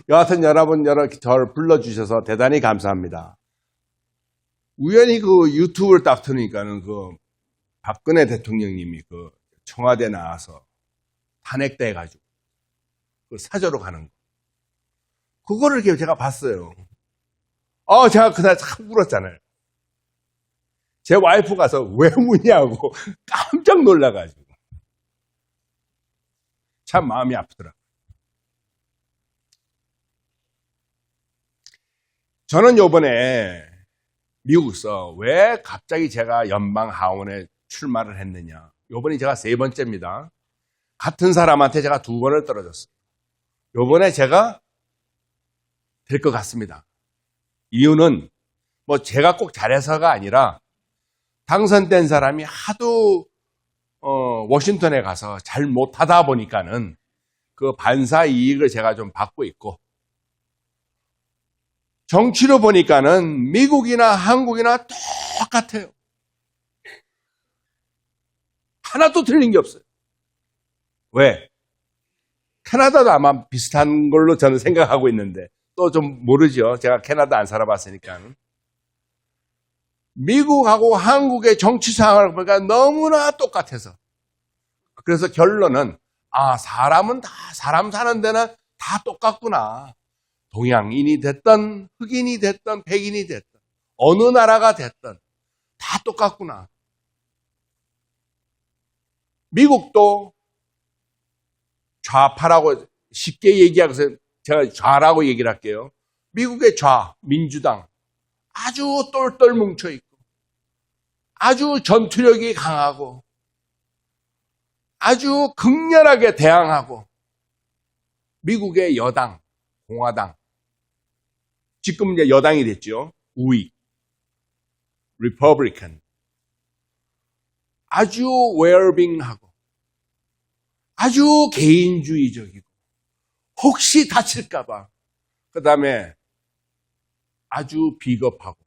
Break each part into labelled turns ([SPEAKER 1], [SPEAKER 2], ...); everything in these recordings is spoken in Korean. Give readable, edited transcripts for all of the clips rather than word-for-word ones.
[SPEAKER 1] 여하튼 여러분, 저를 불러주셔서 대단히 감사합니다. 우연히 그 유튜브를 딱 틀으니까는 그 박근혜 대통령님이 그 청와대 나와서 탄핵돼가지고 그 사저로 가는 거. 그거를 이렇게 제가 봤어요. 제가 그날 참 울었잖아요. 제 와이프 가서 왜 우냐고 깜짝 놀라가지고. 참 마음이 아프더라고요. 저는 요번에 미국에서 왜 갑자기 제가 연방 하원에 출마를 했느냐. 요번이 제가 3번째입니다. 같은 사람한테 제가 2번을 떨어졌어요. 요번에 제가 될 것 같습니다. 이유는 뭐 제가 꼭 잘해서가 아니라 당선된 사람이 하도 워싱턴에 가서 잘 못하다 보니까는 그 반사 이익을 제가 좀 받고 있고, 정치로 보니까는 미국이나 한국이나 똑같아요. 하나도 틀린 게 없어요. 왜? 캐나다도 아마 비슷한 걸로 저는 생각하고 있는데 또 좀 모르죠. 제가 캐나다 안 살아봤으니까. 미국하고 한국의 정치 상황을 보니까 너무나 똑같아서. 그래서 결론은 사람은 다 사람 사는 데는 다 똑같구나. 동양인이 됐든 흑인이 됐든 백인이 됐든 어느 나라가 됐든 다 똑같구나. 미국도 좌파라고 쉽게 얘기하고서 제가 좌라고 얘기를 할게요. 미국의 좌, 민주당 아주 똘똘 뭉쳐있고 아주 전투력이 강하고 아주 극렬하게 대항하고, 미국의 여당, 공화당, 지금 이제 여당이 됐죠. 우익, 리퍼블리칸, 아주 웰빙하고 아주 개인주의적이고 혹시 다칠까봐, 그 다음에 아주 비겁하고.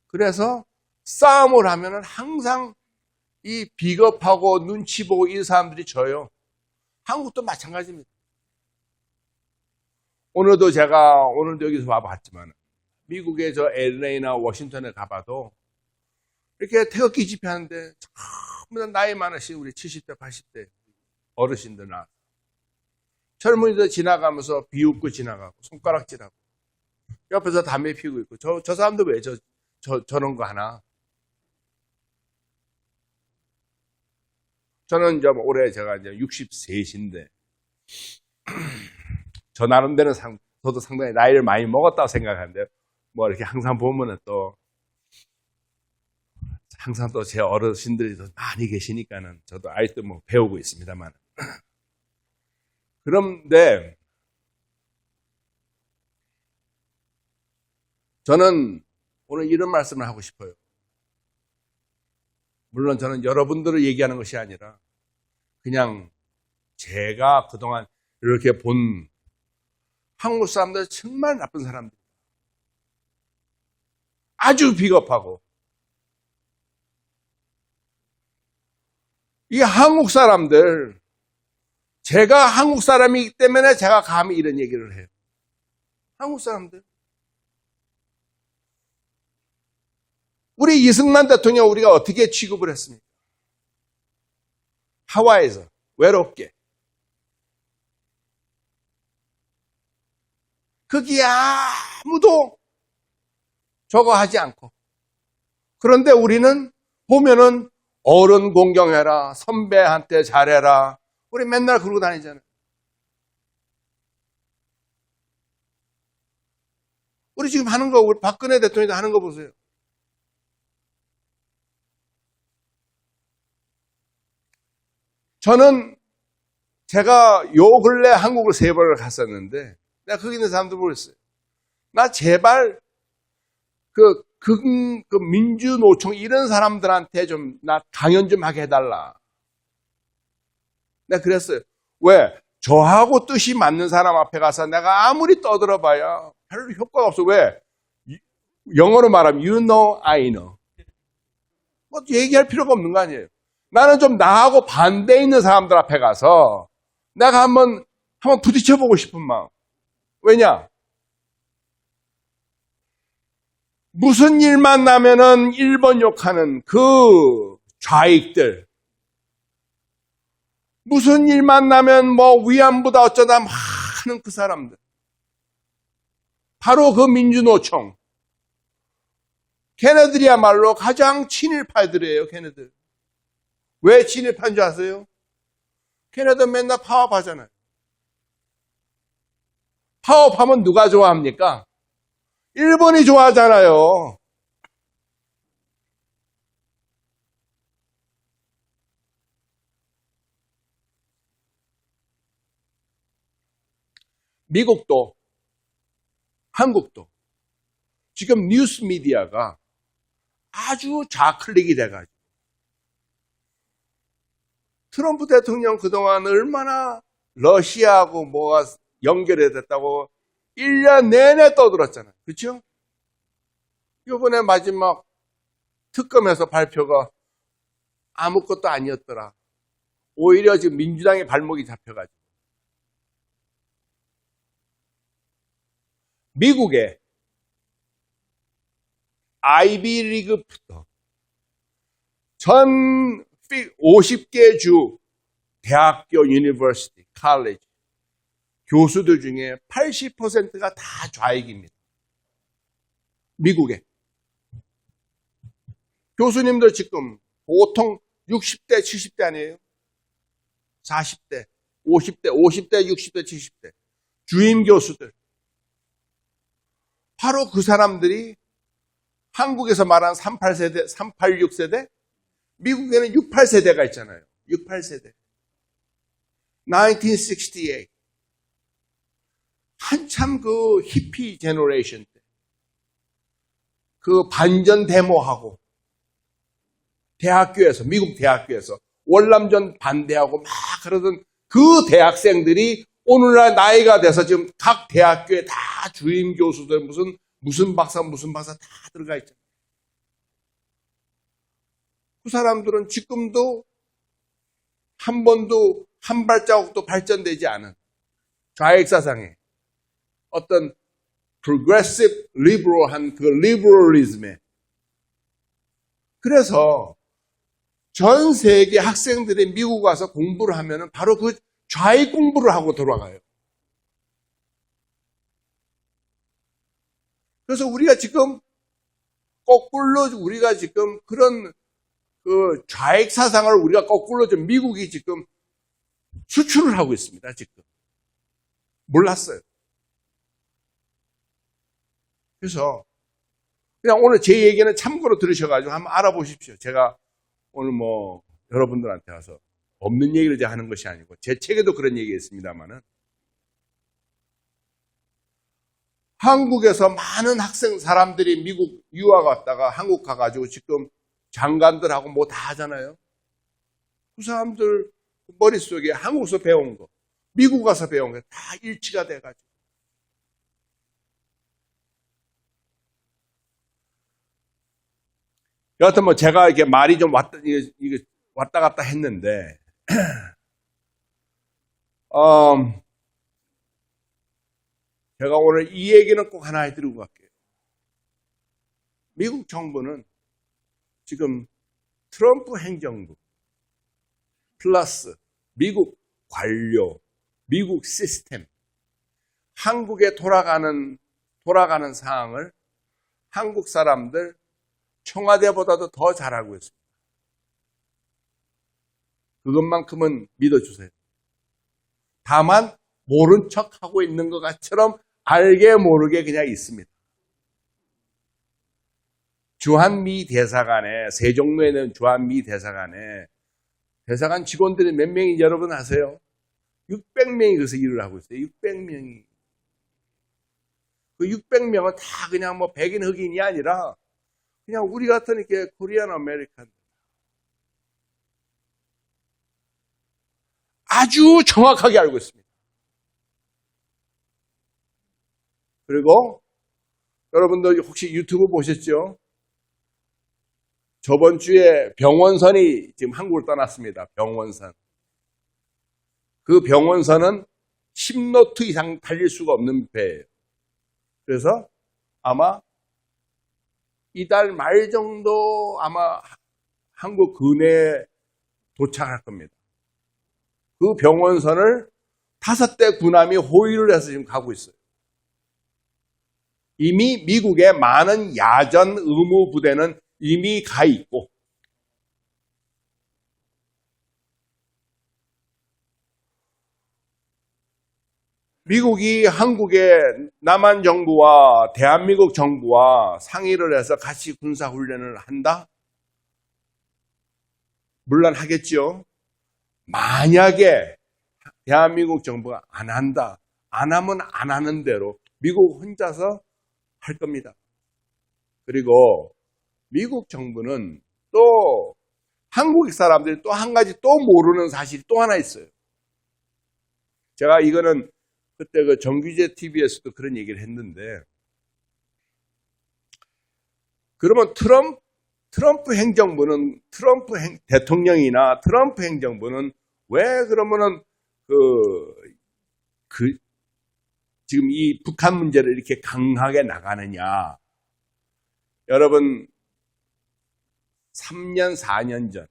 [SPEAKER 1] 그래서 싸움을 하면은 항상 이 비겁하고 눈치 보고 이 사람들이 져요. 한국도 마찬가지입니다. 오늘도 여기서 와봤지만 미국의 저 LA나 워싱턴에 가봐도 이렇게 태극기 집회하는데 전부 다 나이 많으신 우리 70대, 80대 어르신들 나와서 젊은이들 지나가면서 비웃고 지나가고 손가락질하고 옆에서 담배 피우고 있고, 저 사람들 왜 저런 거 하나. 저는 이제 올해 제가 이제 63인데 저 나름대로 저도 상당히 나이를 많이 먹었다고 생각하는데, 뭐 이렇게 항상 보면은 또 항상 또 제 어르신들이 더 많이 계시니까는 저도 아직도 뭐 배우고 있습니다만. 그런데 저는 오늘 이런 말씀을 하고 싶어요. 물론 저는 여러분들을 얘기하는 것이 아니라 그냥 제가 그동안 이렇게 본 한국 사람들 정말 나쁜 사람들, 아주 비겁하고, 이 한국 사람들, 제가 한국 사람이기 때문에 제가 감히 이런 얘기를 해요. 한국 사람들. 우리 이승만 대통령 우리가 어떻게 취급을 했습니까? 하와이에서 외롭게. 거기에 아무도 저거 하지 않고. 그런데 우리는 보면은 어른 공경해라, 선배한테 잘해라. 우리 맨날 그러고 다니잖아요. 우리 지금 하는 거, 우리 박근혜 대통령도 하는 거 보세요. 저는 제가 요 근래 한국을 3번을 갔었는데, 내가 거기 있는 사람들 모르겠어요. 나 제발 그 민주노총 이런 사람들한테 좀 나 강연 좀 하게 해달라. 내가 그랬어요. 왜? 저하고 뜻이 맞는 사람 앞에 가서 내가 아무리 떠들어봐야 별로 효과가 없어. 왜? 영어로 말하면 you know, I know. 뭐 얘기할 필요가 없는 거 아니에요. 나는 좀 나하고 반대에 있는 사람들 앞에 가서 내가 한번 부딪혀보고 싶은 마음. 왜냐? 무슨 일만 나면은 일본 욕하는 그 좌익들. 무슨 일만 나면 뭐 위안부다 어쩌다 막 하는 그 사람들. 바로 그 민주노총. 걔네들이야말로 가장 친일파들이에요, 걔네들. 왜 친일파인 줄 아세요? 걔네들 맨날 파업하잖아요. 파업하면 누가 좋아합니까? 일본이 좋아하잖아요. 미국도, 한국도 지금 뉴스 미디어가 아주 좌클릭이 돼가지고 트럼프 대통령 그동안 얼마나 러시아하고 뭐가 연결이 됐다고 1년 내내 떠들었잖아요. 그렇죠? 이번에 마지막 특검에서 발표가 아무것도 아니었더라. 오히려 지금 민주당의 발목이 잡혀가지고. 미국의 아이비리그부터 전 50개 주 대학교, 유니버시티, 칼리지 교수들 중에 80%가 다 좌익입니다. 미국에. 교수님들 지금 보통 60대, 70대 아니에요? 40대, 50대, 60대, 70대. 주임 교수들. 바로 그 사람들이 한국에서 말하는 38세대, 386세대, 미국에는 68세대가 있잖아요. 68세대. 1968. 한참 그 히피 제너레이션 때. 그 반전 데모하고, 대학교에서, 미국 대학교에서 월남전 반대하고 막 그러던 그 대학생들이 오늘날 나이가 돼서 지금 각 대학교에 다 주임 교수들 무슨 박사 다 들어가 있잖아요. 그 사람들은 지금도 한 번도 한 발자국도 발전되지 않은 좌익 사상에 어떤 progressive liberal한 그 liberalism에 그래서 전 세계 학생들이 미국 와서 공부를 하면은 바로 그 좌익 공부를 하고 돌아가요. 그래서 우리가 지금 거꾸로 우리가 지금 그런 그 좌익 사상을 우리가 거꾸로 좀 미국이 지금 수출을 하고 있습니다. 지금 몰랐어요. 그래서 그냥 오늘 제 얘기는 참고로 들으셔가지고 한번 알아보십시오. 제가 오늘 뭐 여러분들한테 와서 없는 얘기를 제가 하는 것이 아니고 제 책에도 그런 얘기가 있습니다만은 한국에서 많은 학생 사람들이 미국 유학 왔다가 한국 가가지고 지금 장관들하고 뭐 다 하잖아요. 그 사람들 머릿속에 한국에서 배운 거, 미국 가서 배운 게 다 일치가 돼가지고. 여하튼 뭐 제가 이렇게 말이 좀 왔다 갔다 했는데, 제가 오늘 이 얘기는 꼭 하나 해드리고 갈게요. 미국 정부는 지금 트럼프 행정부 플러스 미국 관료, 미국 시스템, 한국에 돌아가는 상황을 한국 사람들 청와대보다도 더 잘하고 있습니다. 그것만큼은 믿어주세요. 다만 모른 척하고 있는 것처럼 알게 모르게 그냥 있습니다. 주한미 대사관에 세종로에 있는 주한미 대사관에 대사관 직원들이 몇 명인지 여러분 아세요? 600명이 거기서 일을 하고 있어요. 600명이. 그 600명은 다 그냥 뭐 백인 흑인이 아니라 그냥 우리 같은 이렇게 코리안 아메리칸. 아주 정확하게 알고 있습니다. 그리고 여러분들 혹시 유튜브 보셨죠? 저번 주에 병원선이 지금 한국을 떠났습니다. 병원선. 그 병원선은 10노트 이상 달릴 수가 없는 배예요. 그래서 아마 이달 말 정도 아마 한국 근해에 도착할 겁니다. 그 병원선을 5대 군함이 호위를 해서 지금 가고 있어요. 이미 미국의 많은 야전 의무 부대는 이미 가 있고, 미국이 한국의 남한 정부와 대한민국 정부와 상의를 해서 같이 군사훈련을 한다? 물론 하겠죠. 만약에 대한민국 정부가 안 한다, 안 하면 안 하는 대로 미국 혼자서 할 겁니다. 그리고 미국 정부는 또 한국 사람들이 또 한 가지 또 모르는 사실이 또 하나 있어요. 제가 이거는 그때 그 정규제 TV에서도 그런 얘기를 했는데, 그러면 트럼프 행정부는, 대통령이나 트럼프 행정부는 왜 그러면은 지금 이 북한 문제를 이렇게 강하게 나가느냐. 여러분, 3년, 4년 전,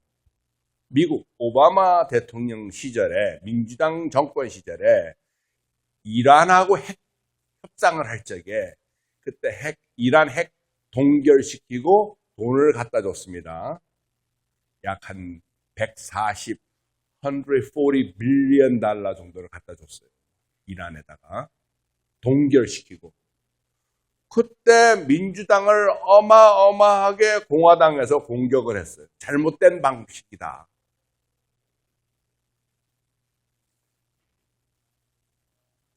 [SPEAKER 1] 미국 오바마 대통령 시절에, 민주당 정권 시절에 이란하고 핵 협상을 할 적에 그때 이란 핵 동결시키고 돈을 갖다 줬습니다. 약 한 140, 140 빌리언 달러 정도를 갖다 줬어요. 이란에다가 동결시키고. 그때 민주당을 어마어마하게 공화당에서 공격을 했어요. 잘못된 방식이다.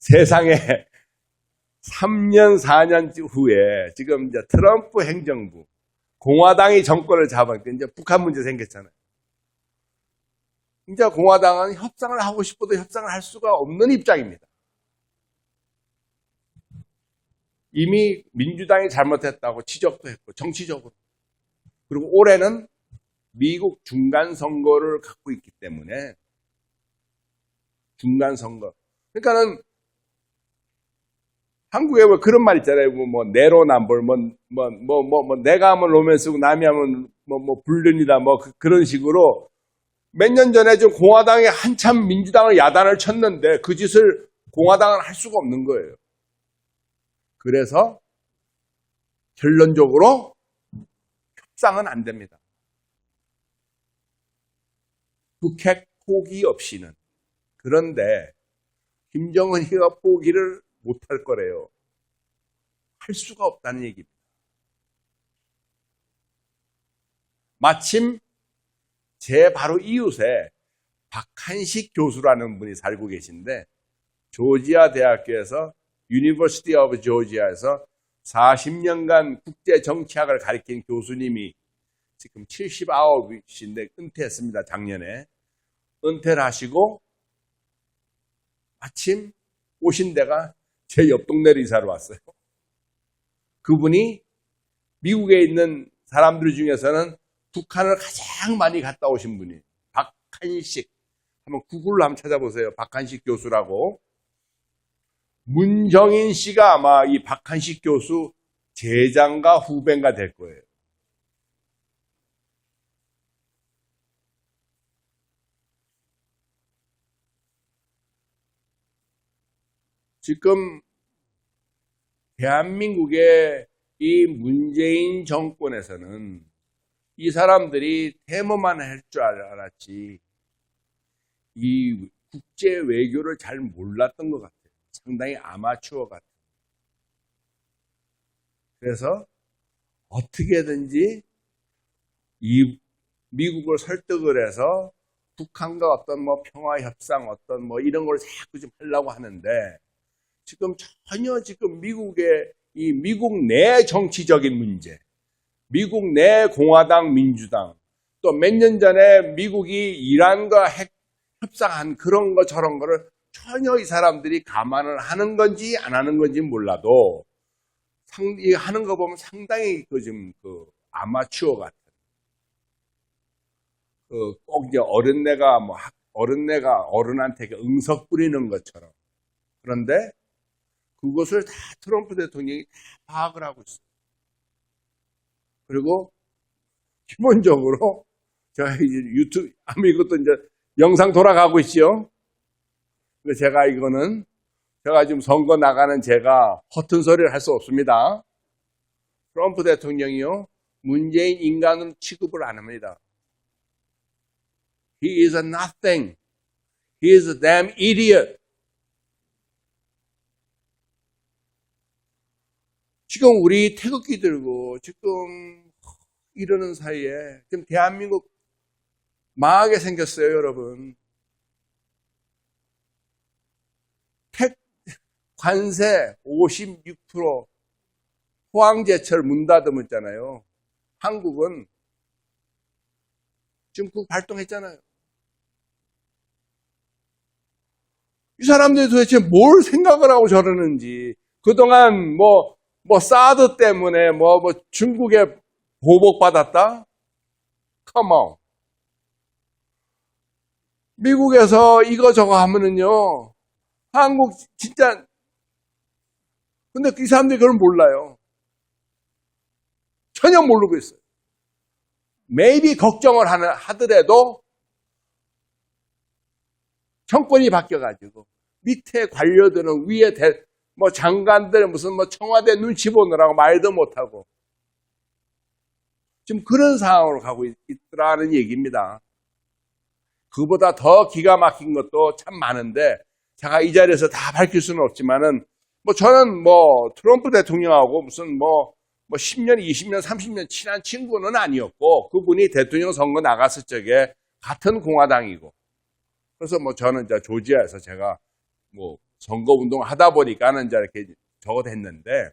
[SPEAKER 1] 세상에 3년, 4년 후에 지금 이제 트럼프 행정부, 공화당이 정권을 잡았는데 이제 북한 문제 생겼잖아요. 이제 공화당은 협상을 하고 싶어도 협상을 할 수가 없는 입장입니다. 이미 민주당이 잘못했다고 지적도 했고, 정치적으로. 그리고 올해는 미국 중간선거를 갖고 있기 때문에, 중간선거. 그러니까는 한국에 뭐 그런 말 있잖아요. 내로남불, 내가 하면 로맨스고 남이 하면 불륜이다, 그런 식으로 몇 년 전에 좀 공화당이 한참 민주당을 야단을 쳤는데 그 짓을 공화당은 할 수가 없는 거예요. 그래서 결론적으로 협상은 안 됩니다. 북핵 포기 없이는. 그런데 김정은이가 포기를 못할 거래요. 할 수가 없다는 얘기입니다. 마침 제 바로 이웃에 박한식 교수라는 분이 살고 계신데, 조지아 대학교에서 University of Georgia에서 40년간 국제 정치학을 가르친 교수님이 지금 79이신데 은퇴했습니다. 작년에. 은퇴를 하시고 마침 오신 데가 제 옆 동네로 이사를 왔어요. 그분이 미국에 있는 사람들 중에서는 북한을 가장 많이 갔다 오신 분이 박한식. 한번 구글로 한번 찾아보세요. 박한식 교수라고. 문정인 씨가 아마 이 박한식 교수 제장과 후배가 될 거예요. 지금 대한민국의 이 문재인 정권에서는 이 사람들이 데모만 할 줄 알았지 이 국제 외교를 잘 몰랐던 것 같아요. 상당히 아마추어 같아요. 그래서 어떻게든지 이 미국을 설득을 해서 북한과 어떤 평화 협상 어떤 이런 걸 자꾸 좀 하려고 하는데, 지금 전혀 지금 미국의 이 미국 내 정치적인 문제, 미국 내 공화당 민주당, 또 몇 년 전에 미국이 이란과 핵 협상한 그런 거 저런 거를 전혀 이 사람들이 감안을 하는 건지 안 하는 건지 몰라도 하는 거 보면 상당히 지금 아마추어 같은. 꼭 이제 어른네가 어른네가 어른한테 응석 부리는 것처럼. 그런데 그것을 다 트럼프 대통령이 다 파악을 하고 있어요. 그리고 기본적으로 제가 이제 유튜브, 아마 이것도 이제 영상 돌아가고 있죠. 근데 제가 지금 선거 나가는 제가 허튼 소리를 할 수 없습니다. 트럼프 대통령이요, 문재인 인간으로 취급을 안 합니다. He is a nothing. He is a damn idiot. 지금 우리 태극기 들고 지금 이러는 사이에 지금 대한민국 망하게 생겼어요, 여러분. 관세 56%, 포항제철 문 닫으면잖아요. 한국은 지금 그거 발동했잖아요. 이 사람들이 도대체 뭘 생각을 하고 저러는지. 그동안 사드 때문에 중국에 보복받았다? Come on. 미국에서 이거 저거 하면은요, 한국 진짜, 근데 이 사람들이 그걸 몰라요. 전혀 모르고 있어요. maybe 걱정을 하더라도 정권이 바뀌어가지고 밑에 관료들은 위에 장관들 무슨 청와대 눈치 보느라고 말도 못하고 지금 그런 상황으로 가고 있더라는 얘기입니다. 그보다 더 기가 막힌 것도 참 많은데 제가 이 자리에서 다 밝힐 수는 없지만은 저는 트럼프 대통령하고 무슨 10년, 20년, 30년 친한 친구는 아니었고 그분이 대통령 선거 나갔을 적에 같은 공화당이고 그래서 저는 이제 조지아에서 제가 선거 운동을 하다 보니까는 이제 이렇게 저거 됐는데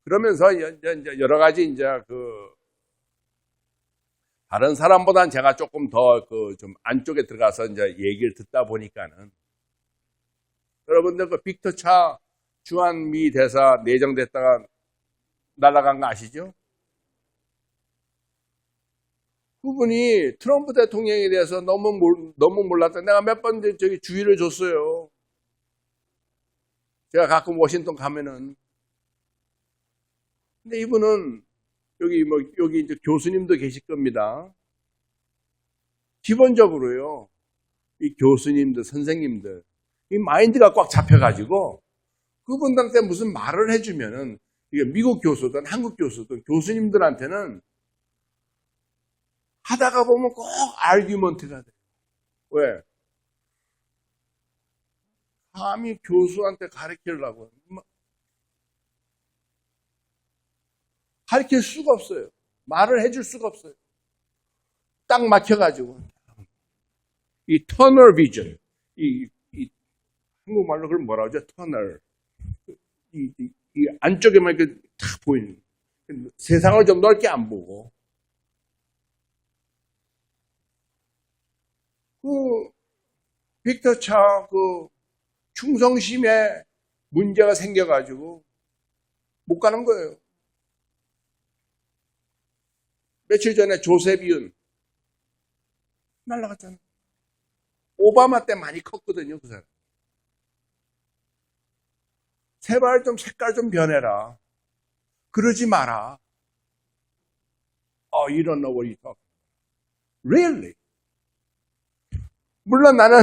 [SPEAKER 1] 그러면서 이제 여러 가지 이제 다른 사람보다는 제가 조금 더 좀 안쪽에 들어가서 이제 얘기를 듣다 보니까는 여러분들 빅터 차 주한미 대사 내정됐다가 날아간 거 아시죠? 그분이 트럼프 대통령에 대해서 너무 몰랐다. 내가 몇 번 주의를 줬어요. 제가 가끔 워싱턴 가면은. 근데 이분은 여기 이제 교수님도 계실 겁니다. 기본적으로요, 이 교수님들, 선생님들, 이 마인드가 꽉 잡혀가지고 그분들한테 무슨 말을 해주면은 이게 미국 교수든 한국 교수든 교수님들한테는 하다가 보면 꼭 아규먼트가 돼요. 왜? 감히 교수한테 가르치려고 가르칠 수가 없어요. 말을 해줄 수가 없어요. 딱 막혀가지고 이 터널 비전, 이 한국말로 그걸 뭐라 하죠? 터널. 이 안쪽에만 이렇게 탁 보이는 세상을 좀 넓게 안 보고 빅터 차 충성심에 문제가 생겨가지고 못 가는 거예요. 며칠 전에 조세비은 날라갔잖아요. 오바마 때 많이 컸거든요, 그 사람. 제발 좀 색깔 좀 변해라. 그러지 마라. You don't know what you talk. Really? 물론 나는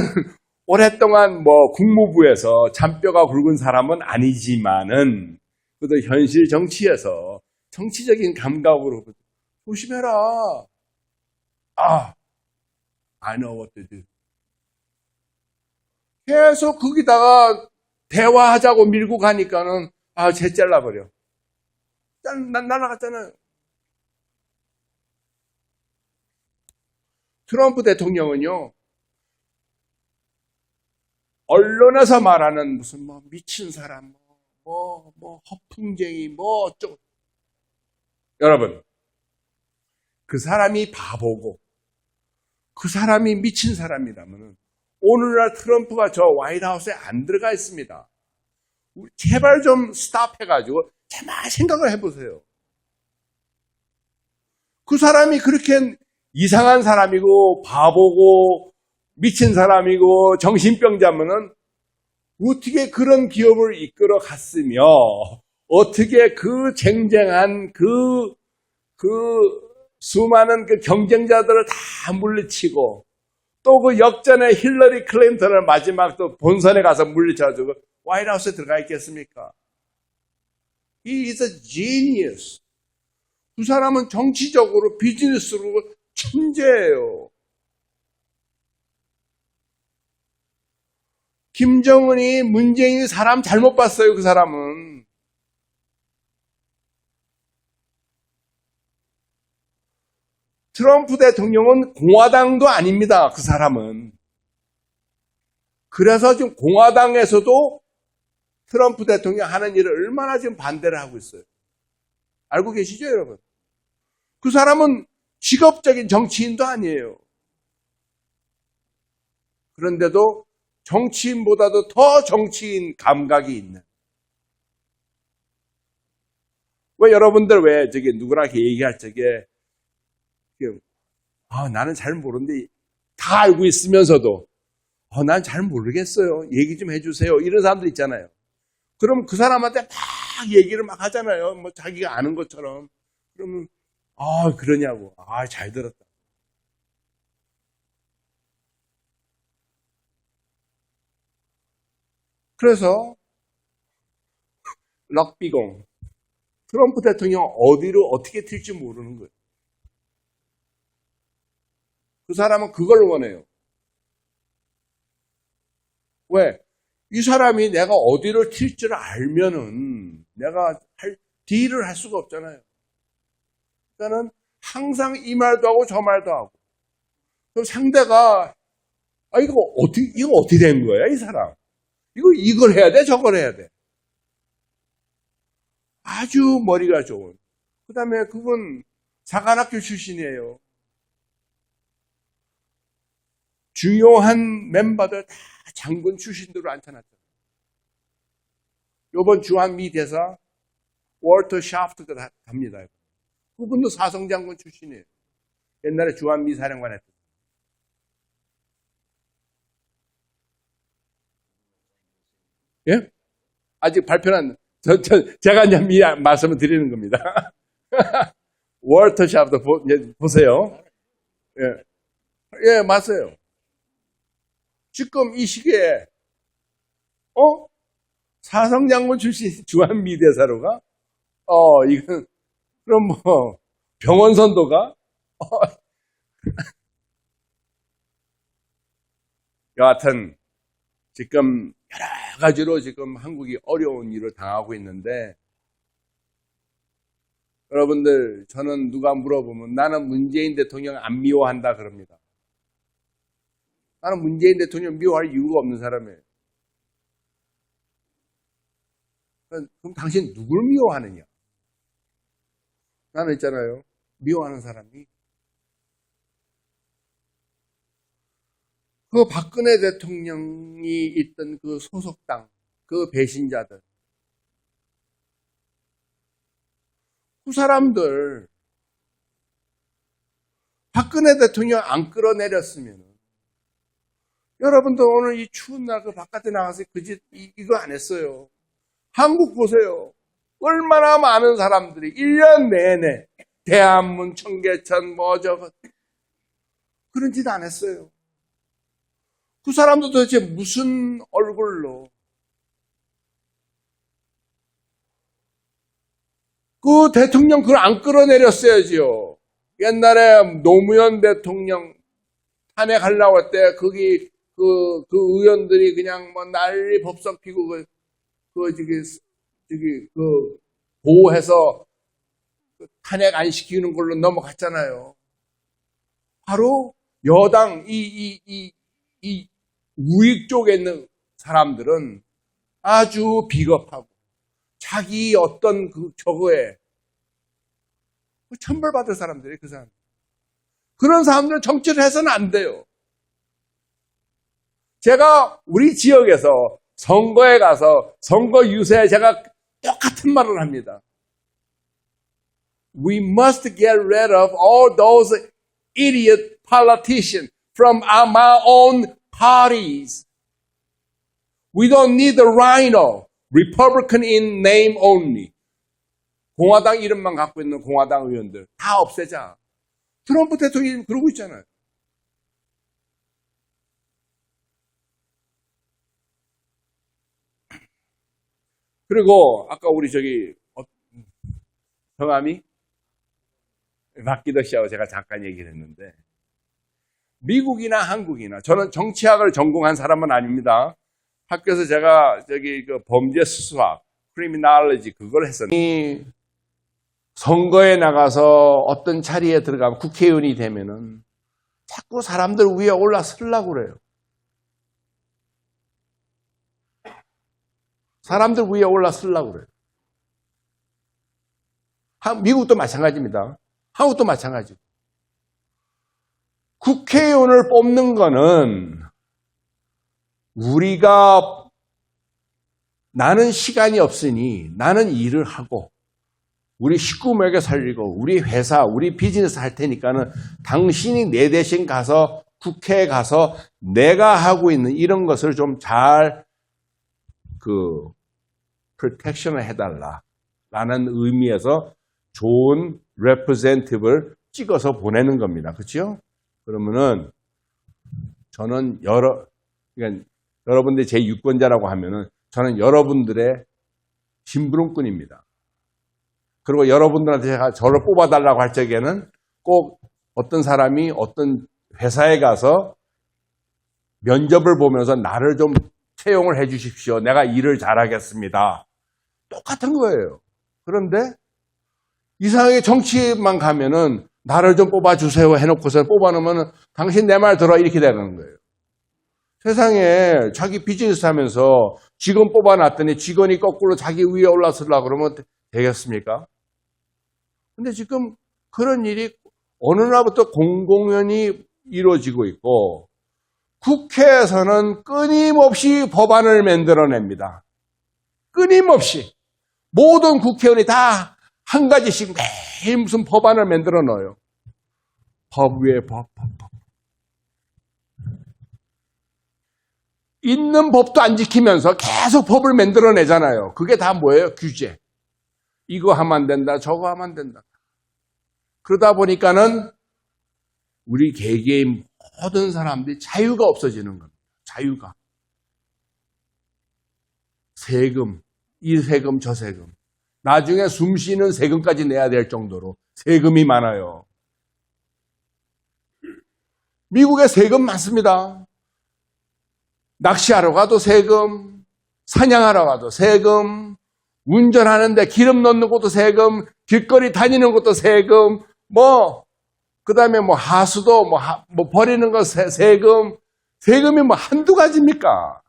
[SPEAKER 1] 오랫동안 국무부에서 잔뼈가 굵은 사람은 아니지만은 그래도 현실 정치에서 정치적인 감각으로 조심해라. I know what to do. 계속 거기다가 대화하자고 밀고 가니까는 쟤 잘라버려. 날아갔잖아요. 트럼프 대통령은요, 언론에서 말하는 무슨 미친 사람, 허풍쟁이, 어쩌고. 여러분, 그 사람이 바보고, 그 사람이 미친 사람이라면은, 오늘날 트럼프가 저 화이트하우스에 안 들어가 있습니다. 제발 좀 스탑해가지고, 제발 생각을 해보세요. 그 사람이 그렇게 이상한 사람이고, 바보고, 미친 사람이고 정신병자면은 어떻게 그런 기업을 이끌어 갔으며 어떻게 그 쟁쟁한 그 수많은 그 경쟁자들을 다 물리치고 또 그 역전의 힐러리 클린턴을 마지막 또 본선에 가서 물리쳐가지고 화이트하우스에 들어가 있겠습니까? He is a genius. 그 사람은 정치적으로 비즈니스로 천재예요. 김정은이 문재인이 사람 잘못 봤어요. 그 사람은. 트럼프 대통령은 공화당도 아닙니다. 그 사람은. 그래서 지금 공화당에서도 트럼프 대통령 하는 일을 얼마나 지금 반대를 하고 있어요. 알고 계시죠, 여러분? 그 사람은 직업적인 정치인도 아니에요. 그런데도 정치인보다도 더 정치인 감각이 있는. 왜 여러분들 왜 저기 누구랑 이렇게 얘기할 적에 나는 잘 모르는데 다 알고 있으면서도 난 잘 모르겠어요. 얘기 좀 해주세요. 이런 사람들 있잖아요. 그럼 그 사람한테 막 얘기를 막 하잖아요. 뭐 자기가 아는 것처럼. 그러면 그러냐고. 잘 들었다. 그래서 럭비공 트럼프 대통령 어디로 어떻게 튈지 모르는 거예요. 그 사람은 그걸 원해요. 왜? 이 사람이 내가 어디를 튈 줄 알면은 내가 딜을 할 수가 없잖아요. 그러니까는 항상 이 말도 하고 저 말도 하고. 그럼 상대가 이거 어떻게 된 거야, 이 사람? 이걸 해야 돼, 저걸 해야 돼. 아주 머리가 좋은. 그 다음에 그분 사관학교 출신이에요. 중요한 멤버들 다 장군 출신들로 앉혀놨잖아요. 이번 주한미 대사 월터 샤프트가 갑니다. 그분도 사성장군 출신이에요. 옛날에 주한미 사령관 했던. 예? 아직 발표는 제가 이제 말씀을 드리는 겁니다. 월터 샤프트 보세요. 예, 맞아요. 지금 이 시기에 사성장군 출신 주한미 대사로가 이건 그럼 뭐 병원 선도가 여하튼 지금 여러 가지로 지금 한국이 어려운 일을 당하고 있는데 여러분들 저는 누가 물어보면 나는 문재인 대통령 안 미워한다 그럽니다. 나는 문재인 대통령 미워할 이유가 없는 사람이에요. 그럼 당신 누굴 미워하느냐? 나는 있잖아요. 미워하는 사람이 그 박근혜 대통령이 있던 그 소속당, 그 배신자들, 그 사람들 박근혜 대통령 안 끌어내렸으면 여러분들 오늘 이 추운 날 그 바깥에 나가서 이거 안 했어요. 한국 보세요. 얼마나 많은 사람들이 1년 내내 대한문, 청계천, 그런 짓 안 했어요. 그 사람도 도대체 무슨 얼굴로 그 대통령 그걸 안 끌어내렸어야지요. 옛날에 노무현 대통령 탄핵하려고 할 때 거기 그 의원들이 그냥 뭐 난리 법석 피고 보호해서 탄핵 안 시키는 걸로 넘어갔잖아요. 바로 여당 이 우익 쪽에 있는 사람들은 아주 비겁하고 자기 어떤 저거에 천벌받을 사람들이 그 사람. 그런 사람들은 정치를 해서는 안 돼요. 제가 우리 지역에서 선거에 가서 선거 유세에 제가 똑같은 말을 합니다. We must get rid of all those idiot politicians. from our own parties. We don't need a rhino, Republican in name only. 공화당 이름만 갖고 있는 공화당 의원들 다 없애자. 트럼프 대통령이 그러고 있잖아요. 그리고 아까 우리 성함이 박기덕 씨하고 제가 잠깐 얘기를 했는데 미국이나 한국이나 저는 정치학을 전공한 사람은 아닙니다. 학교에서 제가 그 범죄 수사학, 크리미널리지 그걸 했었는데 선거에 나가서 어떤 자리에 들어가면 국회의원이 되면은 자꾸 사람들 위에 올라서려고 그래요. 사람들 위에 올라서려고 그래요. 미국도 마찬가지입니다. 한국도 마찬가지고. 국회의원을 뽑는 거는 우리가 나는 시간이 없으니 나는 일을 하고 우리 식구 먹여 살리고 우리 회사, 우리 비즈니스 할 테니까는 당신이 내 대신 가서 국회에 가서 내가 하고 있는 이런 것을 좀 잘 프로텍션을 해달라라는 의미에서 좋은 레프레젠티브를 찍어서 보내는 겁니다. 그렇죠? 그러면은 저는 그러니까 여러분들이 제 유권자라고 하면은 저는 여러분들의 심부름꾼입니다. 그리고 여러분들한테 제가 저를 뽑아달라고 할 적에는 꼭 어떤 사람이 어떤 회사에 가서 면접을 보면서 나를 좀 채용을 해 주십시오. 내가 일을 잘하겠습니다. 똑같은 거예요. 그런데 이상하게 정치만 가면은 나를 좀 뽑아주세요 해놓고서 뽑아놓으면 당신 내 말 들어 이렇게 되는 거예요. 세상에 자기 비즈니스 하면서 직원 뽑아놨더니 직원이 거꾸로 자기 위에 올라서려고 그러면 되겠습니까? 근데 지금 그런 일이 어느 날부터 공공연히 이루어지고 있고 국회에서는 끊임없이 법안을 만들어냅니다. 끊임없이 모든 국회의원이 다 한 가지씩 매일 무슨 법안을 만들어 넣어요. 법 위에 법. 있는 법도 안 지키면서 계속 법을 만들어내잖아요. 그게 다 뭐예요? 규제. 이거 하면 안 된다, 저거 하면 안 된다. 그러다 보니까는 우리 개개인 모든 사람들이 자유가 없어지는 겁니다. 자유가. 세금, 이 세금, 저 세금. 나중에 숨 쉬는 세금까지 내야 될 정도로 세금이 많아요. 미국에 세금 많습니다. 낚시하러 가도 세금, 사냥하러 가도 세금, 운전하는데 기름 넣는 것도 세금, 길거리 다니는 것도 세금, 그 다음에 하수도 버리는 거 세금, 세금이 한두 가지입니까?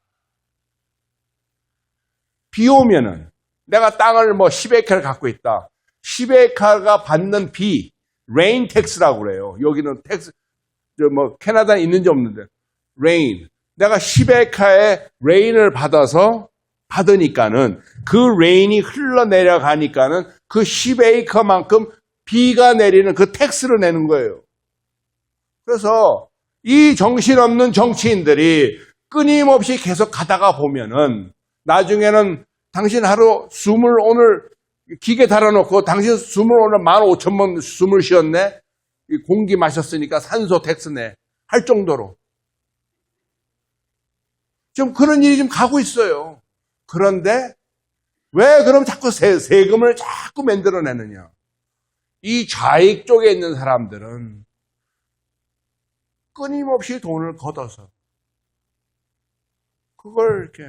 [SPEAKER 1] 비 오면은, 내가 땅을 10에이커를 갖고 있다. 10에이커가 받는 비, 레인 텍스라고 그래요. 여기는 텍스, 캐나다에 있는지 없는데, 레인. 내가 10에이커의 레인을 받으니까는 그 레인이 흘러내려가니까는 그 10에이커만큼 비가 내리는 그 텍스를 내는 거예요. 그래서 이 정신없는 정치인들이 끊임없이 계속 가다가 보면은 나중에는 당신 하루 숨을 오늘 기계 달아놓고 당신 숨을 오늘 15,000번 숨을 쉬었네? 공기 마셨으니까 산소 텍스 내. 할 정도로. 좀 그런 일이 좀 가고 있어요. 그런데 왜 그럼 자꾸 세금을 자꾸 만들어내느냐? 이 좌익 쪽에 있는 사람들은 끊임없이 돈을 걷어서 그걸 이렇게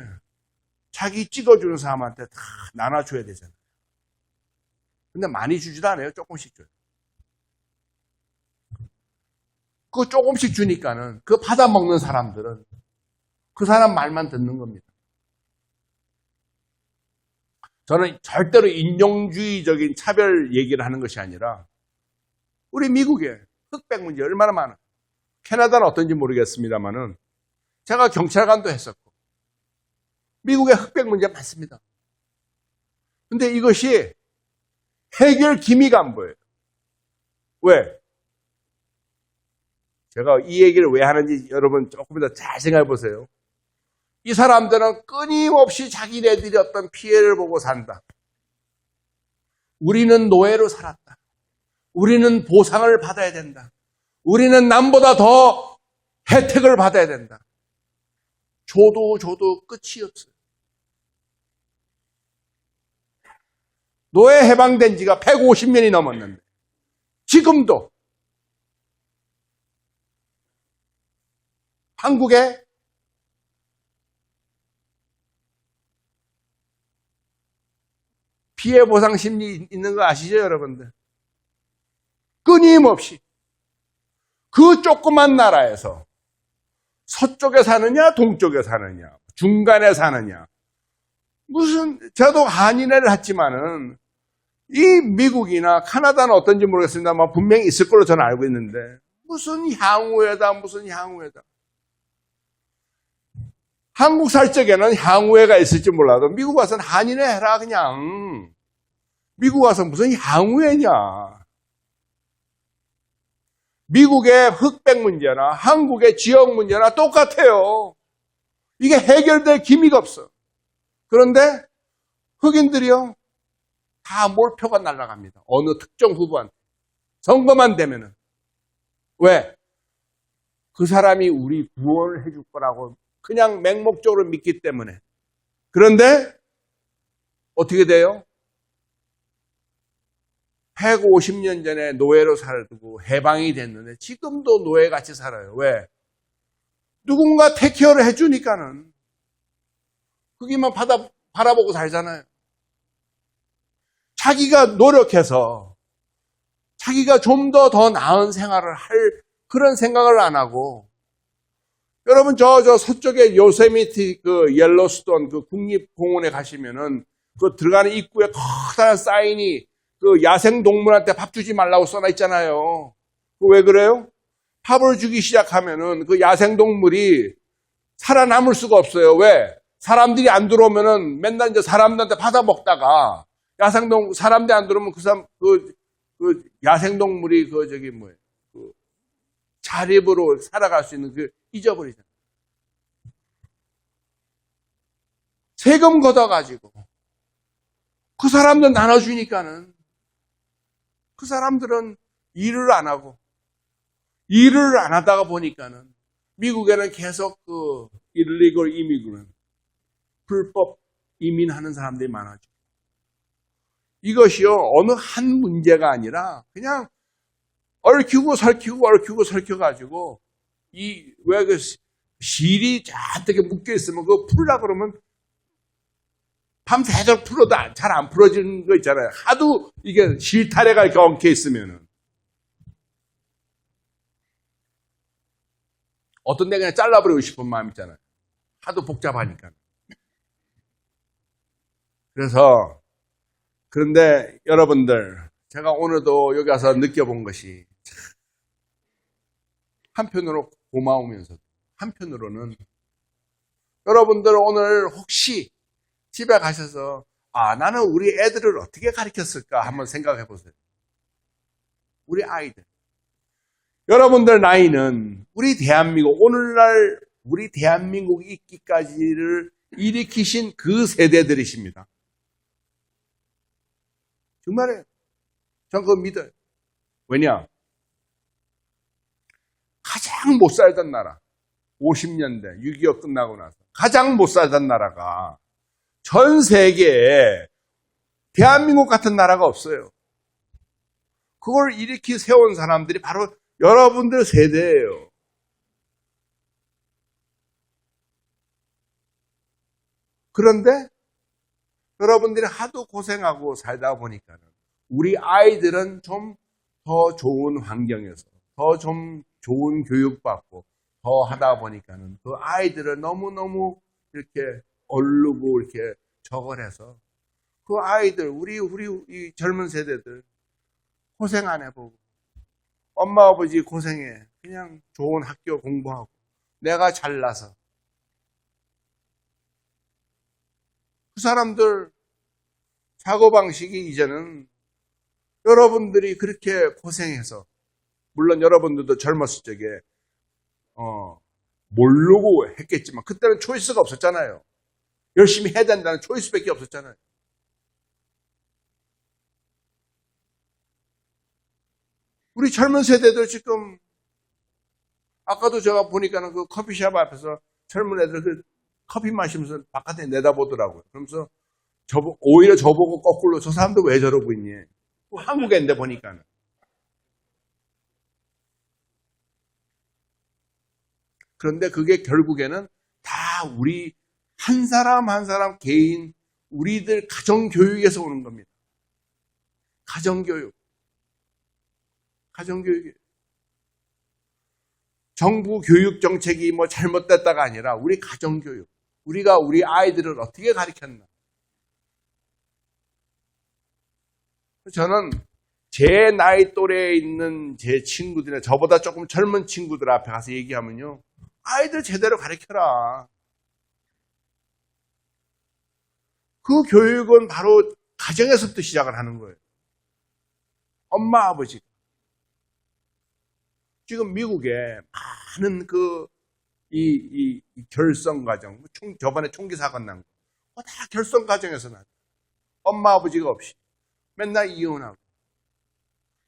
[SPEAKER 1] 자기 찍어주는 사람한테 다 나눠줘야 되잖아요. 근데 많이 주지도 않아요. 조금씩 줘요. 그 조금씩 주니까는 그 받아먹는 사람들은 그 사람 말만 듣는 겁니다. 저는 절대로 인종주의적인 차별 얘기를 하는 것이 아니라 우리 미국에 흑백 문제 얼마나 많아. 캐나다는 어떤지 모르겠습니다만은 제가 경찰관도 했었고 미국에 흑백 문제 많습니다. 근데 이것이 해결 기미가 안 보여요. 왜? 제가 이 얘기를 왜 하는지 여러분 조금 더 잘 생각해 보세요. 이 사람들은 끊임없이 자기네들이 어떤 피해를 보고 산다. 우리는 노예로 살았다. 우리는 보상을 받아야 된다. 우리는 남보다 더 혜택을 받아야 된다. 줘도 끝이 없어요. 노예 해방된 지가 150년이 넘었는데 지금도 한국에 피해 보상 심리 있는 거 아시죠, 여러분들? 끊임없이 그 조그만 나라에서 서쪽에 사느냐, 동쪽에 사느냐, 중간에 사느냐. 저도 한인회를 했지만은, 이 미국이나 카나다는 어떤지 모르겠습니다만 분명히 있을 걸로 저는 알고 있는데, 무슨 향후회다. 한국 살 적에는 향후회가 있을지 몰라도 미국 와서는 한인회 해라, 그냥. 미국 와서 무슨 향후회냐. 미국의 흑백 문제나 한국의 지역 문제나 똑같아요. 이게 해결될 기미가 없어. 그런데 흑인들이요, 다 몰표가 날아갑니다. 어느 특정 후보한테. 선거만 되면은. 왜? 그 사람이 우리 구원을 해줄 거라고 그냥 맹목적으로 믿기 때문에. 그런데 어떻게 돼요? 150년 전에 노예로 살고 해방이 됐는데 지금도 노예같이 살아요. 왜? 누군가 테이크케어를 해주니까는 거기만 바라보고 살잖아요. 자기가 노력해서 자기가 좀 더 나은 생활을 할 그런 생각을 안 하고, 여러분 저 서쪽에 요세미티 그 옐로스톤 그 국립공원에 가시면은 그 들어가는 입구에 커다란 사인이 그 야생 동물한테 밥 주지 말라고 써놔 있잖아요. 왜 그래요? 밥을 주기 시작하면은 그 야생 동물이 살아남을 수가 없어요. 왜? 사람들이 안 들어오면은 맨날 이제 사람들한테 받아 먹다가 사람들이 안 들어오면 그 야생 동물이 그 자립으로 살아갈 수 있는 그 잊어버리잖아요. 세금 걷어가지고 그 사람들 나눠주니까는 그 사람들은 일을 안 하고 일을 안 하다가 보니까는 미국에는 계속 그 illegal immigrant, 불법 이민하는 사람들이 많아지고, 이것이요 어느 한 문제가 아니라 그냥 얽히고 설켜가지고 왜 그 실이 잔뜩 묶여 있으면 그거 풀라 그러면 밤새도록 풀어도 잘 안 풀어지는 거 있잖아요. 하도 이게 실타래가 이렇게 엉켜 있으면은. 어떤 데 그냥 잘라버리고 싶은 마음 있잖아요. 하도 복잡하니까. 그런데 여러분들, 제가 오늘도 여기 와서 느껴본 것이 한편으로 고마우면서도 한편으로는, 여러분들 오늘 혹시 집에 가셔서 나는 우리 애들을 어떻게 가르쳤을까 한번 생각해 보세요. 우리 아이들. 여러분들 나이는 우리 대한민국 있기까지를 일으키신 그 세대들이십니다. 정말이에요. 전 그거 믿어요. 왜냐? 가장 못 살던 나라, 50년대 6.25 끝나고 나서 가장 못 살던 나라가 전 세계에 대한민국 같은 나라가 없어요. 그걸 일으키 세운 사람들이 바로 여러분들 세대예요. 그런데 여러분들이 하도 고생하고 살다 보니까 우리 아이들은 좀 더 좋은 환경에서 더 좀 좋은 교육받고 더 하다 보니까는 그 아이들을 너무너무 이렇게 얼르고 이렇게 저걸해서 그 아이들, 우리 이 젊은 세대들 고생 안 해보고 엄마 아버지 고생해. 그냥 좋은 학교 공부하고 내가 잘나서 그 사람들 사고방식이 이제는 여러분들이 그렇게 고생해서, 물론 여러분들도 젊었을 적에 모르고 했겠지만 그때는 초이스가 없었잖아요. 열심히 해야 된다는 초이스밖에 없었잖아요. 우리 젊은 세대들 지금 아까도 제가 보니까는 그 커피숍 앞에서 젊은 애들 그 커피 마시면서 바깥에 내다보더라고요. 그러면서 오히려 저보고 거꾸로 저 사람들 왜 저러고 있니? 한국인데 보니까는. 그런데 그게 결국에는 다 우리 한 사람 한 사람 개인 우리들 가정교육에서 오는 겁니다. 가정교육. 가정교육이 정부 교육 정책이 뭐 잘못됐다가 아니라 우리 가정교육. 우리가 우리 아이들을 어떻게 가르쳤나. 저는 제 나이 또래에 있는 제 친구들이나 저보다 조금 젊은 친구들 앞에 가서 얘기하면요. 아이들 제대로 가르쳐라. 그 교육은 바로 가정에서부터 시작을 하는 거예요. 엄마, 아버지. 지금 미국에 많은 이 결성 과정, 저번에 총기 사건 난 거, 다 결성 과정에서 났어요. 엄마, 아버지가 없이. 맨날 이혼하고.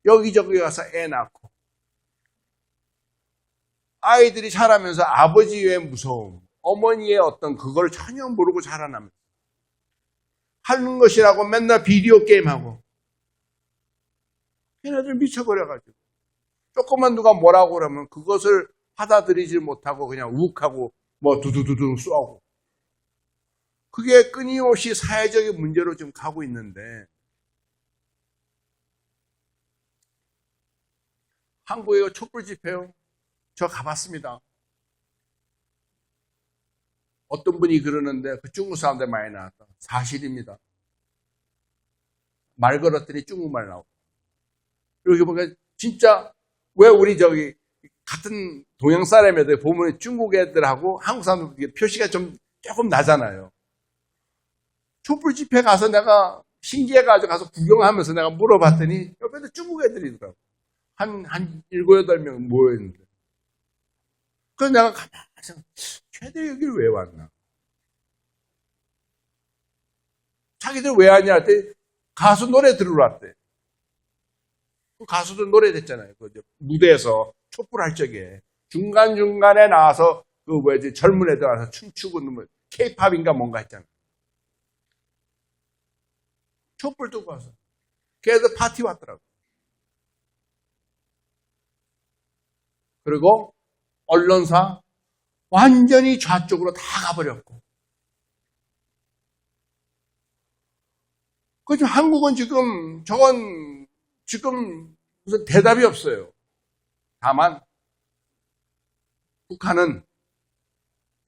[SPEAKER 1] 여기저기 가서 애 낳고. 아이들이 자라면서 아버지의 무서움, 어머니의 어떤 그걸 전혀 모르고 자라나면서. 하는 것이라고 맨날 비디오 게임하고. 걔네들 미쳐버려가지고. 조금만 누가 뭐라고 그러면 그것을 받아들이지 못하고 그냥 욱하고 뭐 두두두두 쏘고. 그게 끊임없이 사회적인 문제로 지금 가고 있는데 한국에 촛불 집회요. 저 가봤습니다. 어떤 분이 그러는데 그 중국 사람들 많이 나왔다. 사실입니다. 말 걸었더니 중국말 나오고. 여기 보니까 진짜 왜 우리 저기 같은 동양 사람애들 보면 중국 애들하고 한국 사람들 표시가 좀 조금 나잖아요. 촛불 집회 가서 내가 신기해가지고 가서 구경하면서 내가 물어봤더니 옆에도 중국 애들이더라고. 한 7, 8명 모여있는데. 그래서 내가 가만히 생각해, 쟤들 여기를 왜 왔나? 자기들 왜 왔냐 할 때 가수 노래 들으러 왔대. 그 가수들 노래 됐잖아요. 그 무대에서 촛불 할 적에 중간중간에 나와서 그 뭐지 젊은 애들 와서 춤추고 뭐 K-팝인가 뭔가 했잖아요. 촛불 두고 와서 걔들 파티 왔더라고. 그리고 언론사 완전히 좌쪽으로 다 가버렸고. 그렇죠. 한국은 저건 지금 무슨 대답이 없어요. 다만 북한은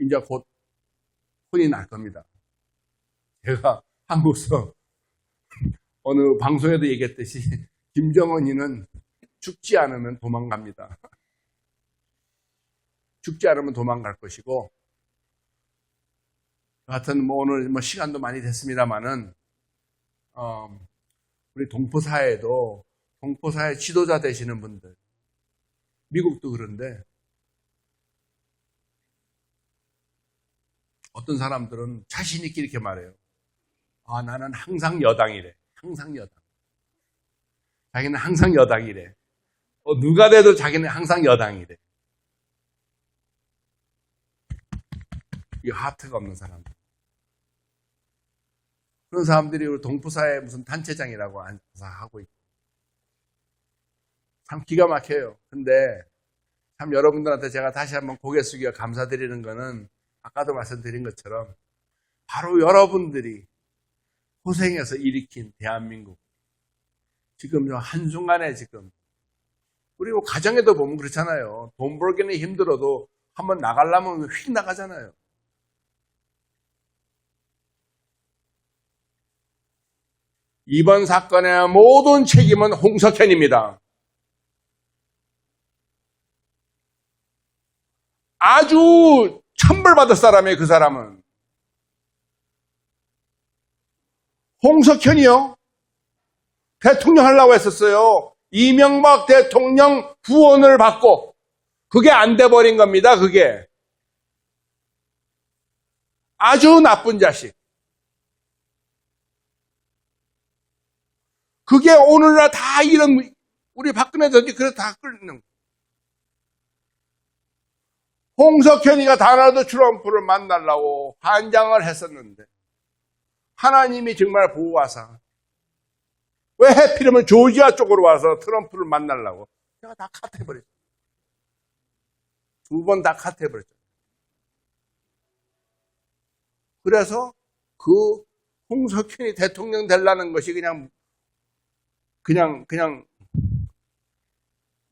[SPEAKER 1] 이제 곧 혼이 날 겁니다. 제가 한국서 어느 방송에도 얘기했듯이 김정은이는 죽지 않으면 도망갑니다. 죽지 않으면 도망갈 것이고, 하여튼 뭐 오늘 뭐 시간도 많이 됐습니다만은 우리 동포사회도 동포사회 지도자 되시는 분들, 미국도 그런데 어떤 사람들은 자신 있게 이렇게 말해요. 아, 나는 항상 여당이래. 항상 여당. 자기는 항상 여당이래. 누가 돼도 자기는 항상 여당이래. 이 하트가 없는 사람들. 그런 사람들이 우리 동포사회 무슨 단체장이라고 앉아서 하고 있고. 참 기가 막혀요. 근데 참 여러분들한테 제가 다시 한번 고개 숙여 감사드리는 거는 아까도 말씀드린 것처럼 바로 여러분들이 고생해서 일으킨 대한민국. 지금 한순간에 지금 우리 가정에도 보면 그렇잖아요. 돈 벌기는 힘들어도 한번 나가려면 휙 나가잖아요. 이번 사건의 모든 책임은 홍석현입니다. 아주 천벌받을 사람이에요, 그 사람은. 홍석현이요. 대통령 하려고 했었어요. 이명박 대통령 후원을 받고 그게 안 돼버린 겁니다, 그게. 아주 나쁜 자식. 그게 오늘날 다 이런, 우리 박근혜 대통령이 그래 다 끌는 거예요. 홍석현이가 다나도 트럼프를 만나려고 환장을 했었는데, 하나님이 정말 보호하사, 왜 해필이면 조지아 쪽으로 와서 트럼프를 만나려고 제가 다 컷해버렸죠. 2번 다 컷해버렸죠. 그래서 그 홍석현이 대통령 되려는 것이 그냥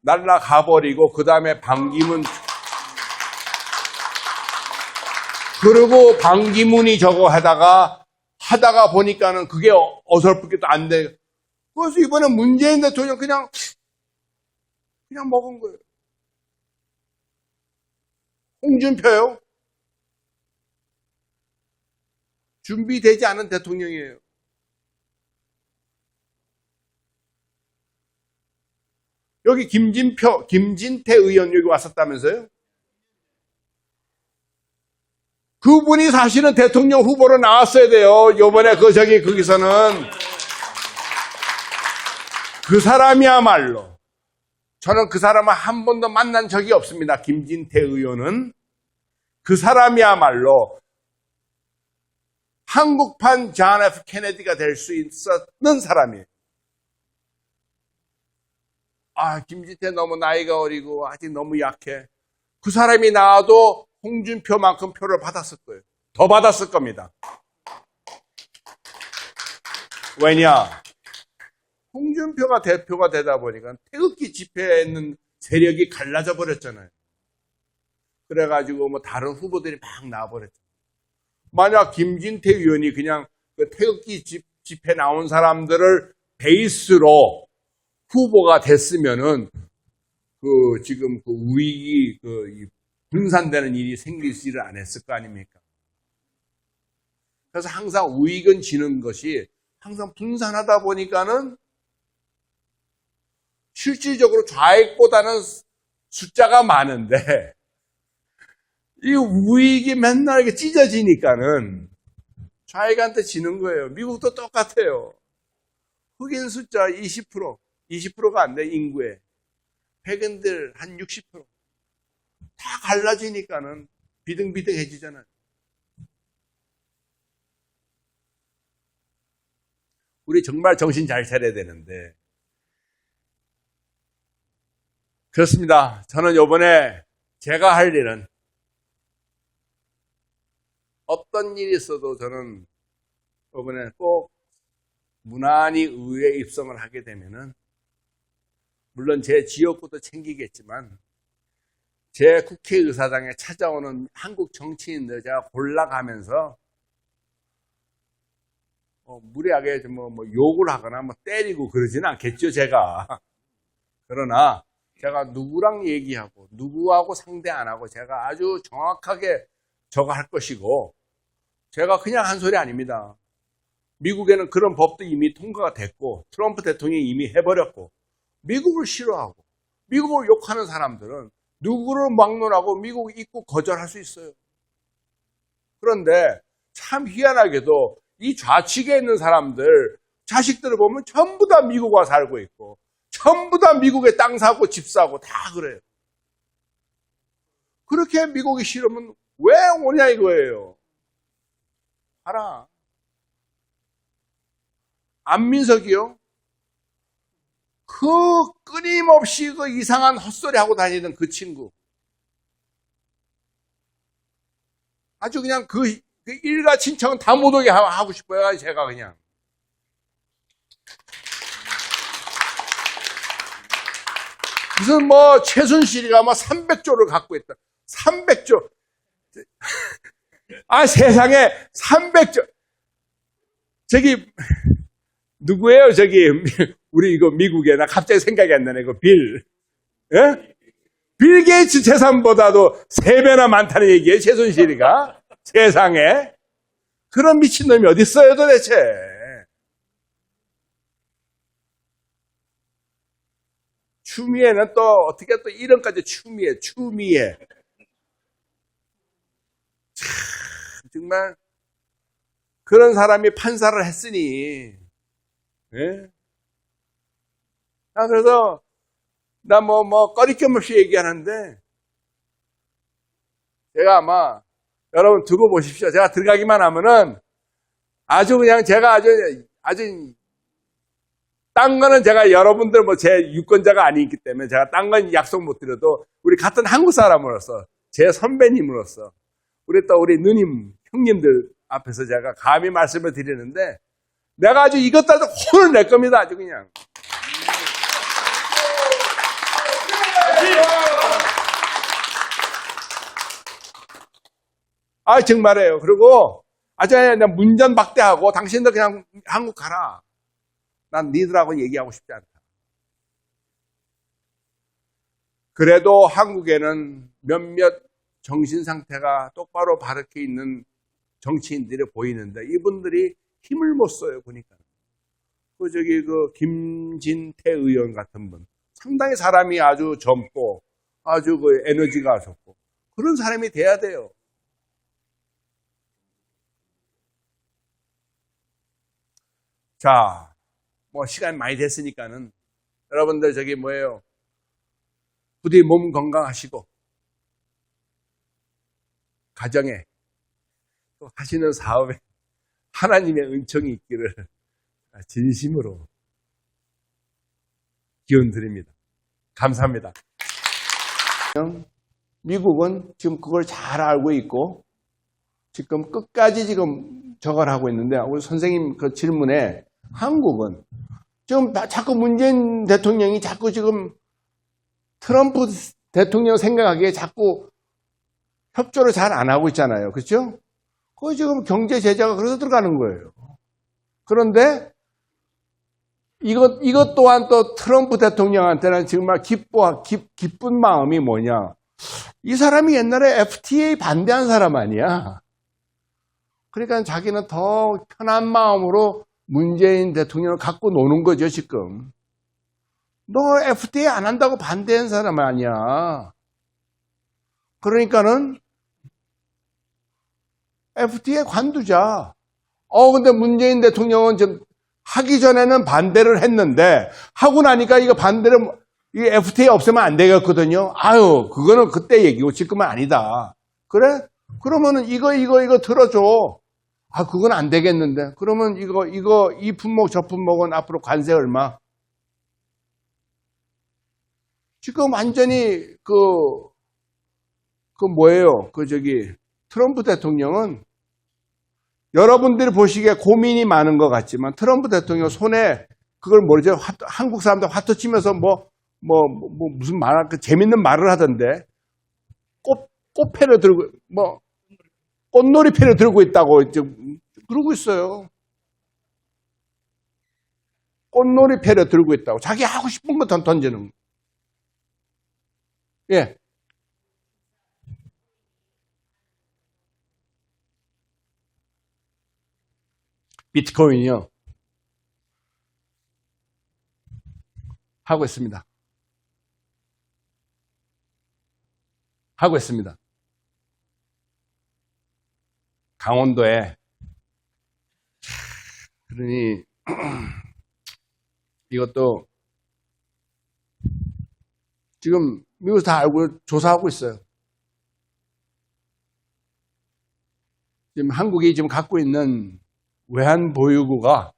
[SPEAKER 1] 날아가버리고, 그 다음에 반기문, 그리고 반기문이 저거 하다가 보니까는 그게 어설프게 또 안 돼. 그래서 이번에 문재인 대통령 그냥 먹은 거예요. 홍준표요? 준비되지 않은 대통령이에요. 여기 김진태 의원 여기 왔었다면서요? 그분이 사실은 대통령 후보로 나왔어야 돼요. 요번에 거기서는. 그 사람이야말로, 저는 그 사람을 한 번도 만난 적이 없습니다. 김진태 의원은. 그 사람이야말로 한국판 존 F 케네디가 될 수 있었는 사람이에요. 아, 김진태 너무 나이가 어리고 아직 너무 약해. 그 사람이 나와도 홍준표만큼 표를 받았을 거예요. 더 받았을 겁니다. 왜냐? 홍준표가 대표가 되다 보니까 태극기 집회에 있는 세력이 갈라져 버렸잖아요. 그래가지고 뭐 다른 후보들이 막 나와버렸죠. 만약 김진태 의원이 그냥 그 태극기 집회 나온 사람들을 베이스로 후보가 됐으면은 지금 우익이 분산되는 일이 생기지를 않았을 거 아닙니까? 그래서 항상 우익은 지는 것이 항상 분산하다 보니까는 실질적으로 좌익보다는 숫자가 많은데, 이 우익이 맨날 이렇게 찢어지니까는 좌익한테 지는 거예요. 미국도 똑같아요. 흑인 숫자 20%가 안 돼, 인구에. 백인들 한 60%. 다 갈라지니까는 비등비등해지잖아요. 우리 정말 정신 잘 차려야 되는데. 그렇습니다. 저는 이번에 제가 할 일은, 어떤 일이 있어도 저는 이번에 꼭 무난히 의회에 입성을 하게 되면은, 물론 제 지역구도 챙기겠지만, 제 국회의사당에 찾아오는 한국 정치인들 제가 골라가면서, 무리하게 뭐 욕을 하거나 뭐 때리고 그러지는 않겠죠, 제가. 그러나, 제가 누구랑 얘기하고, 누구하고 상대 안 하고, 제가 아주 정확하게 저거 할 것이고, 제가 그냥 한 소리 아닙니다. 미국에는 그런 법도 이미 통과가 됐고, 트럼프 대통령이 이미 해버렸고, 미국을 싫어하고, 미국을 욕하는 사람들은 누구를 막론하고 미국 입국 거절할 수 있어요. 그런데 참 희한하게도 이 좌측에 있는 사람들, 자식들을 보면 전부 다 미국 와 살고 있고, 전부 다 미국에 땅 사고 집 사고 다 그래요. 그렇게 미국이 싫으면 왜 오냐 이거예요. 알아. 안민석이요? 그 끊임없이 그 이상한 헛소리 하고 다니던 그 친구. 아주 그냥 그 일가 친척은 다 못 오게 하고 싶어요, 제가 그냥. 무슨 뭐 최순실이가 뭐 300조를 갖고 있다. 300조. 아, 세상에 300조. 저기 누구예요? 저기 우리 이거 미국에 나 갑자기 생각이 안 나네. 이거 빌. 예? 빌 게이츠 재산보다도 3배나 많다는 얘기예요, 최순실이가. 세상에. 그런 미친놈이 어디 있어요, 도대체. 추미애는 또 어떻게 또 이름까지 추미애. 참, 정말 그런 사람이 판사를 했으니, 예? 그래서 나 꺼리낌 없이 얘기하는데, 제가 아마 여러분 두고 보십시오. 제가 들어가기만 하면은 아주 그냥 제가 아주 딴 거는 제가 여러분들 제 유권자가 아니기 때문에 제가 딴 건 약속 못 드려도 우리 같은 한국 사람으로서 제 선배님으로서 우리 누님 형님들 앞에서 제가 감히 말씀을 드리는데 내가 아주 이것 따져 혼을 낼 겁니다. 아주 그냥. 정말이에요. 그리고 아주 그냥 문전박대하고 당신들 그냥 한국 가라. 난 니들하고 얘기하고 싶지 않다. 그래도 한국에는 몇몇 정신 상태가 똑바로 바르게 있는 정치인들이 보이는데 이분들이 힘을 못 써요. 보니까 그 김진태 의원 같은 분 상당히 사람이 아주 젊고 아주 에너지가 좋고 그런 사람이 돼야 돼요. 자, 시간 많이 됐으니까는 여러분들 부디 몸 건강하시고 가정에 또 하시는 사업에 하나님의 은총이 있기를 진심으로 기원 드립니다. 감사합니다. 미국은 지금 그걸 잘 알고 있고 지금 끝까지 저걸 하고 있는데 우리 선생님 그 질문에 한국은 지금 자꾸 문재인 대통령이 자꾸 지금 트럼프 대통령 생각하기에 자꾸 협조를 잘 안 하고 있잖아요. 그렇죠? 그거 지금 경제 제재가 그래서 들어가는 거예요. 그런데 이것 또한 또 트럼프 대통령한테는 정말 기쁜 마음이 뭐냐. 이 사람이 옛날에 FTA 반대한 사람 아니야. 그러니까 자기는 더 편한 마음으로 문재인 대통령을 갖고 노는 거죠, 지금. 너 FTA 안 한다고 반대한 사람 아니야. 그러니까는 FTA 관두자. 근데 문재인 대통령은 좀 하기 전에는 반대를 했는데 하고 나니까 이거 이 FTA 없애면 안 되겠거든요. 그거는 그때 얘기고 지금은 아니다. 그래? 그러면은 이거 들어줘. 그건 안 되겠는데. 그러면 이 품목 저 품목은 앞으로 관세 얼마? 지금 완전히 트럼프 대통령은 여러분들이 보시기에 고민이 많은 것 같지만 트럼프 대통령 손에 그걸 모르죠. 한국 사람들 화투 치면서 무슨 재밌는 말을 하던데 꽃패를 들고 꽃놀이패를 들고 있다고 그러고 있어요. 꽃놀이패를 들고 있다고 자기 하고 싶은 거 던지는 거. 예. 비트코인이요. 하고 있습니다. 하고 있습니다. 강원도에 그러니 이것도 지금 미국에서 다 알고 조사하고 있어요. 지금 한국이 지금 갖고 있는 외환 보유고가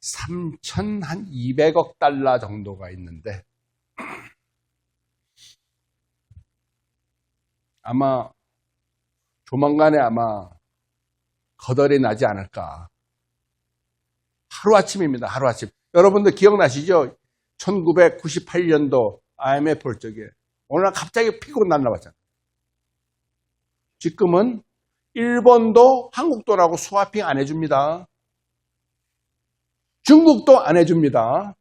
[SPEAKER 1] 3,200억 달러 정도가 있는데 아마 조만간에 거덜이 나지 않을까. 하루아침입니다. 하루아침. 여러분들 기억나시죠? 1998년도 IMF 볼 적에 어느 날 갑자기 피고 날라왔잖아요. 지금은 일본도 한국 돈하고 스와핑 안 해줍니다. 중국도 안 해줍니다.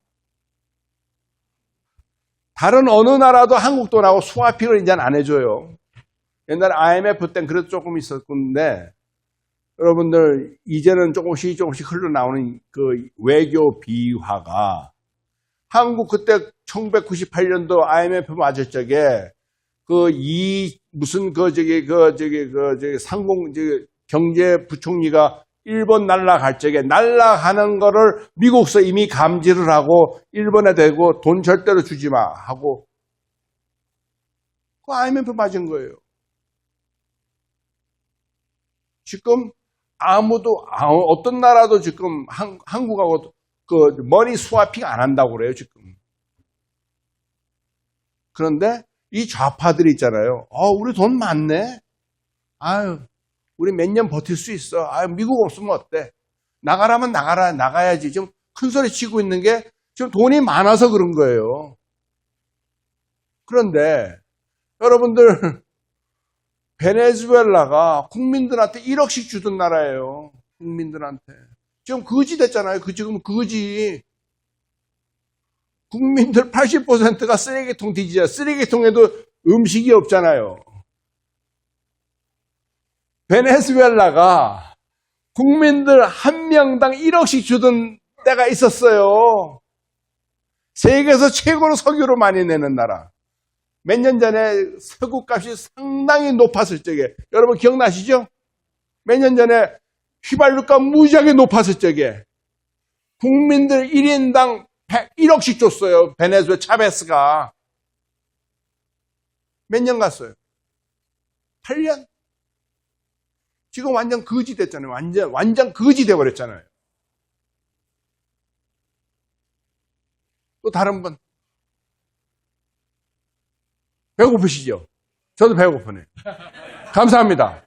[SPEAKER 1] 다른 어느 나라도 한국 돈하고 스와핑을 이제 안 해줘요. 옛날에 IMF 때는 그래도 조금 있었는데 여러분들 이제는 조금씩 흘러나오는 그 외교 비화가 한국 그때 1998년도 IMF 맞을 적에 경제부총리가 일본 날라갈 적에 날라가는 거를 미국서 이미 감지를 하고 일본에 대고 돈 절대로 주지 마 하고 그 IMF 맞은 거예요. 지금 아무도 어떤 나라도 지금 한국하고 그 머니 스와핑 안 한다고 그래요 지금. 그런데 이 좌파들이 있잖아요. 우리 돈 많네. 아유, 우리 몇 년 버틸 수 있어. 아유, 미국 없으면 어때? 나가라면 나가야지. 지금 큰 소리 치고 있는 게 지금 돈이 많아서 그런 거예요. 그런데 여러분들 베네수엘라가 국민들한테 1억씩 주던 나라예요. 국민들한테. 지금 거지 됐잖아요. 지금 거지. 국민들 80%가 쓰레기통 뒤지자. 쓰레기통에도 음식이 없잖아요. 베네수엘라가 국민들 한 명당 1억씩 주던 때가 있었어요. 세계에서 최고로 석유를 많이 내는 나라. 몇 년 전에 석유값이 상당히 높았을 적에 여러분 기억나시죠? 몇 년 전에 휘발유값 무지하게 높았을 적에 국민들 1인당 1억씩 줬어요. 베네수엘라 차베스가. 몇 년 갔어요? 8년? 지금 완전 거지 됐잖아요. 완전 거지 돼버렸잖아요. 또 다른 분. 배고프시죠? 저도 배고프네. 감사합니다.